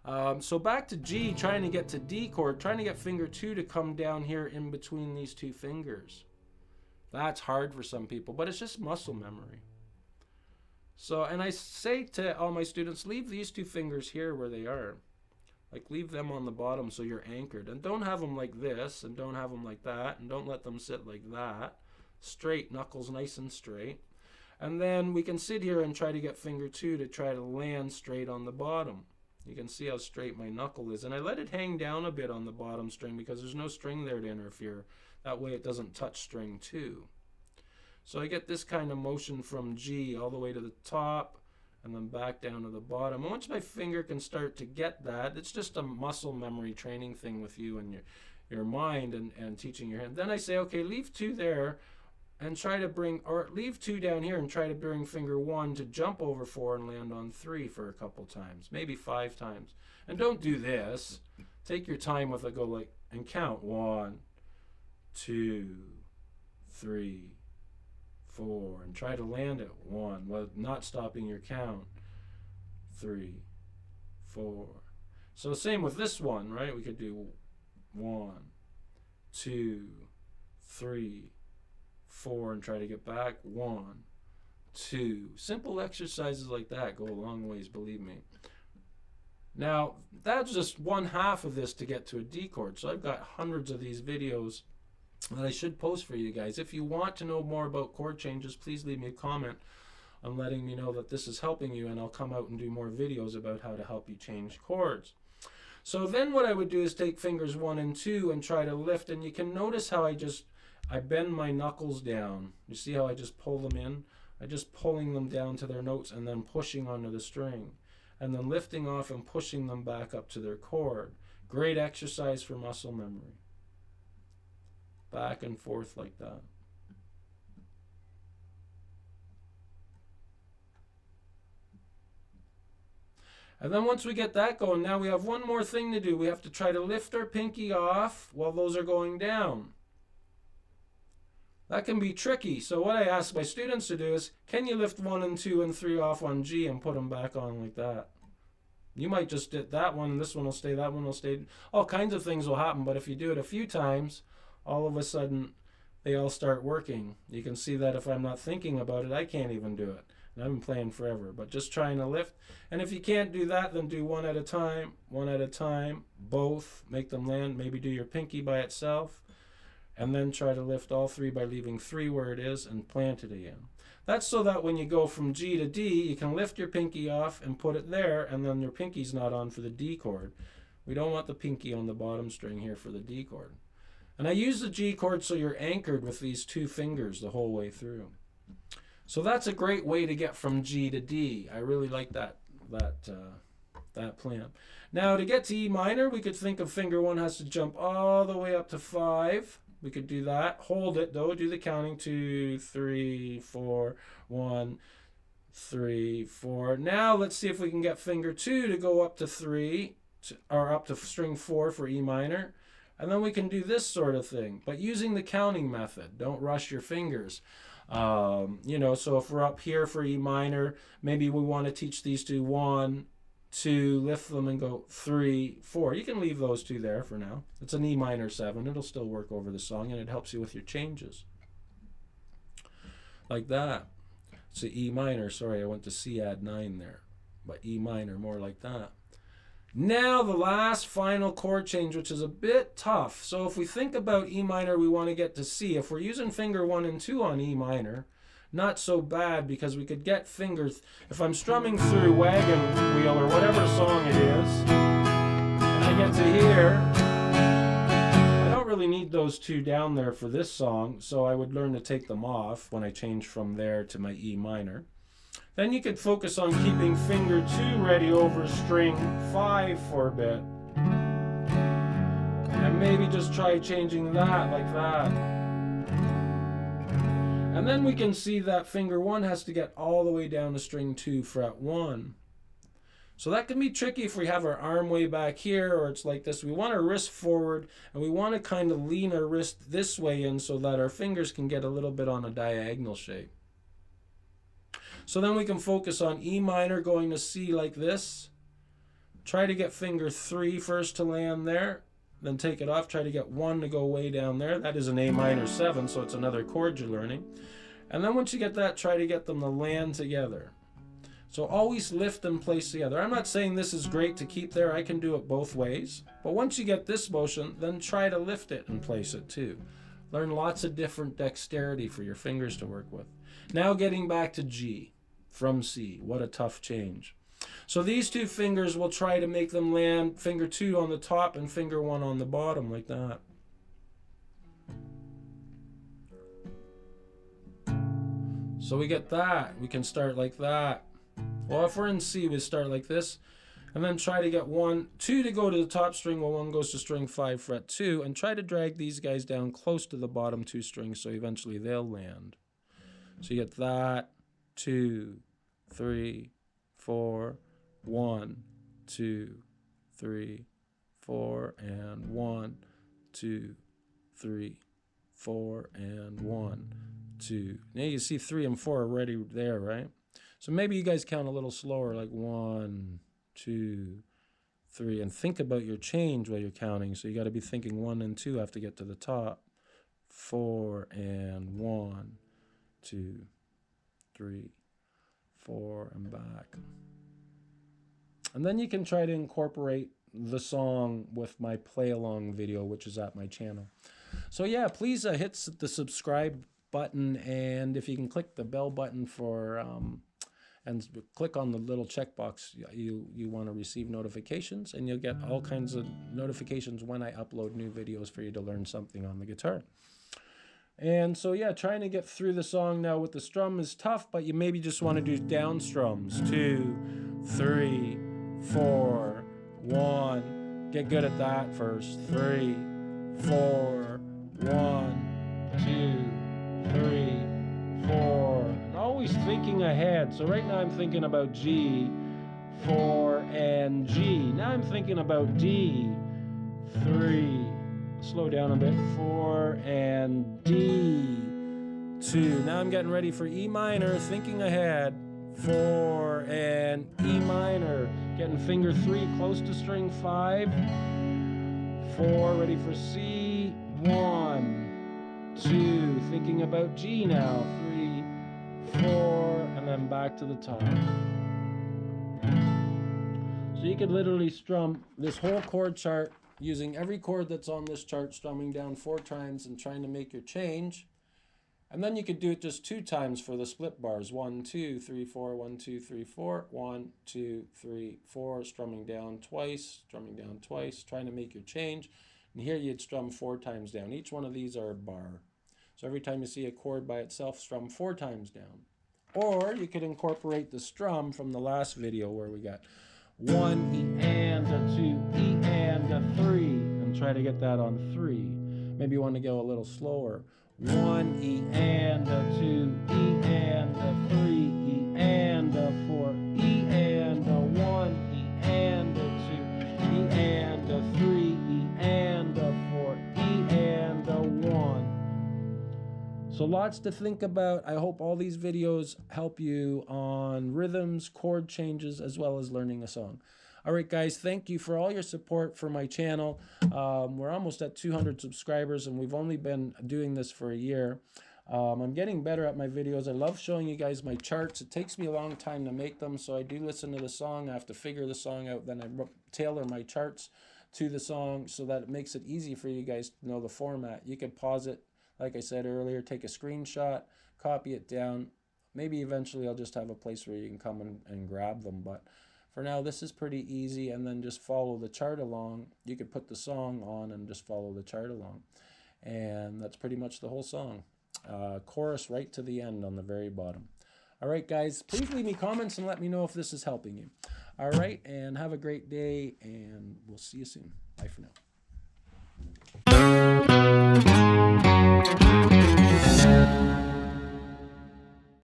So back to G, trying to get to D chord, trying to get finger 2 to come down here in between these two fingers. That's hard for some people, but it's just muscle memory. So, and I say to all my students, leave these two fingers here where they are. Like, leave them on the bottom so you're anchored. And don't have them like this, and don't have them like that, and don't let them sit like that. Straight, knuckles nice and straight. And then we can sit here and try to get finger 2 to try to land straight on the bottom. You can see how straight my knuckle is. And I let it hang down a bit on the bottom string because there's no string there to interfere. That way it doesn't touch string 2. So I get this kind of motion from G all the way to the top and then back down to the bottom. And once my finger can start to get that, it's just a muscle memory training thing with you and your mind and teaching your hand. Then I say, okay, leave 2 there and try to bring, or leave 2 down here and try to bring finger 1 to jump over 4 and land on 3 for a couple times, maybe 5 times. And don't do this. Take your time with it, go like, and count 1, 2, 3, 4, and try to land at 1 while not stopping your count. 3, 4. So same with this one, right? We could do 1, 2, 3, 4, and try to get back. 1, 2. Simple exercises like that go a long ways, believe me. Now, that's just 1/2 of this to get to a D chord. So I've got hundreds of these videos that I should post for you guys. If you want to know more about chord changes, please leave me a comment on letting me know that this is helping you, and I'll come out and do more videos about how to help you change chords. So then what I would do is take fingers 1 and 2 and try to lift, and you can notice how I bend my knuckles down. You see how I just pull them in? I just pulling them down to their notes and then pushing onto the string, and then lifting off and pushing them back up to their chord. Great exercise for muscle memory. Back and forth like that. And then once we get that going, now we have one more thing to do. We have to try to lift our pinky off while those are going down. That can be tricky. So what I ask my students to do is, can you lift 1 and 2 and 3 off on G and put them back on like that? You might just get that one, and this one will stay, that one will stay. All kinds of things will happen, but if you do it a few times, all of a sudden they all start working. You can see that if I'm not thinking about it, I can't even do it. And I've been playing forever, but just trying to lift. And if you can't do that, then do 1 at a time, 1 at a time, both, make them land. Maybe do your pinky by itself, and then try to lift all 3 by leaving 3 where it is and plant it again. That's so that when you go from G to D, you can lift your pinky off and put it there, and then your pinky's not on for the D chord. We don't want the pinky on the bottom string here for the D chord. And I use the G chord so you're anchored with these 2 fingers the whole way through. So that's a great way to get from G to D. I really like that plan. Now to get to E minor, we could think of finger 1 has to jump all the way up to 5. We could do that. Hold it though. Do the counting. 2, 3, 4. 1, 3, 4. Now let's see if we can get finger 2 to go up to 3, or up to string 4 for E minor. And then we can do this sort of thing, but using the counting method. Don't rush your fingers. You know, so if we're up here for E minor, maybe we want to teach these 2, 1, 2, lift them and go 3, 4. You can leave those 2 there for now. It's an E minor 7. It'll still work over the song, and it helps you with your changes. Like that. So E minor, sorry, I went to C add 9 there. But E minor, more like that. Now the last final chord change, which is a bit tough. So if we think about E minor, we want to get to C. If we're using finger 1 and 2 on E minor, not so bad, because we could get fingers. If I'm strumming through Wagon Wheel or whatever song it is, and I get to here, I don't really need those 2 down there for this song, so I would learn to take them off when I change from there to my E minor. Then you could focus on keeping finger 2 ready over string 5 for a bit. And maybe just try changing that like that. And then we can see that finger 1 has to get all the way down to string 2, fret 1. So that can be tricky if we have our arm way back here, or it's like this. We want our wrist forward, and we want to kind of lean our wrist this way in so that our fingers can get a little bit on a diagonal shape. So then we can focus on E minor going to C like this, Try to get finger 3 first to land there, then take it off. Try to get 1 to go way down there. That is an A minor 7, so it's another chord you're learning. And then once you get that, try to get them to land together. So always lift and place together. I'm not saying this is great to keep there. I can do it both ways. But once you get this motion, then try to lift it and place it too. Learn lots of different dexterity for your fingers to work with. Now getting back to G from C. What a tough change. So these 2 fingers, will try to make them land finger 2 on the top and finger 1 on the bottom, like that. So we get that. We can start like that. Well, if we're in C, we start like this. And then try to get 1, 2 to go to the top string while 1 goes to string 5, fret 2. And try to drag these guys down close to the bottom 2 strings so eventually they'll land. So you get that, 2, 3, 4, 1, 2, 3, 4, and 1, 2, 3, 4, and 1, 2. Now you see 3 and 4 already there, right? So maybe you guys count a little slower, like 1, 2, 3, and think about your change while you're counting. So you got to be thinking 1 and 2 have to get to the top. 4 and 1, 2, 3, 4, and back. And then you can try to incorporate the song with my play along video, which is at my channel. So yeah, please hit the subscribe button, and if you can click the bell button for and click on the little checkbox, you want to receive notifications, and you'll get all kinds of notifications when I upload new videos for you to learn something on the guitar. And so yeah, trying to get through the song now with the strum is tough, but you maybe just want to do down strums. 2, 3, 4, 1. Get good at that first. 3, 4, 1, 2, 3, 4. And always thinking ahead. So right now I'm thinking about G, 4, and G. Now I'm thinking about D, 3. Slow down a bit. 4 and D, 2. Now I'm getting ready for E minor, thinking ahead. 4 and E minor. Getting finger 3 close to string 5. 4, ready for C. 1, 2. Thinking about G now. 3, 4, and then back to the top. So you could literally strum this whole chord chart using every chord that's on this chart, strumming down 4 times and trying to make your change. And then you could do it just 2 times for the split bars. 1, 2, 3, 4, 1, 2, 3, 4, 1, 2, 3, 4, strumming down twice, trying to make your change. And here you'd strum 4 times down. Each one of these are a bar. So every time you see a chord by itself, strum 4 times down. Or you could incorporate the strum from the last video where we got 1 E and a 2 E and a 3, and try to get that on 3. Maybe you want to go a little slower. 1 E and a 2 E and a 3 E and a 4 E and a 1 E and a 2 E and a 3 E and a 4 E and a 1. So lots to think about. I hope all these videos help you on rhythms, chord changes, as well as learning a song. All right, guys, thank you for all your support for my channel. We're almost at 200 subscribers, and we've only been doing this for a year. I'm getting better at my videos. I love showing you guys my charts. It takes me a long time to make them, so I do listen to the song. I have to figure the song out. Then I tailor my charts to the song so that it makes it easy for you guys to know the format. You can pause it, like I said earlier, take a screenshot, copy it down. Maybe eventually I'll just have a place where you can come and grab them. But for now, this is pretty easy, and then just follow the chart along. You could put the song on and just follow the chart along. And that's pretty much the whole song. Chorus right to the end on the very bottom. All right, guys, please leave me comments and let me know if this is helping you. All right, and have a great day, and we'll see you soon. Bye for now.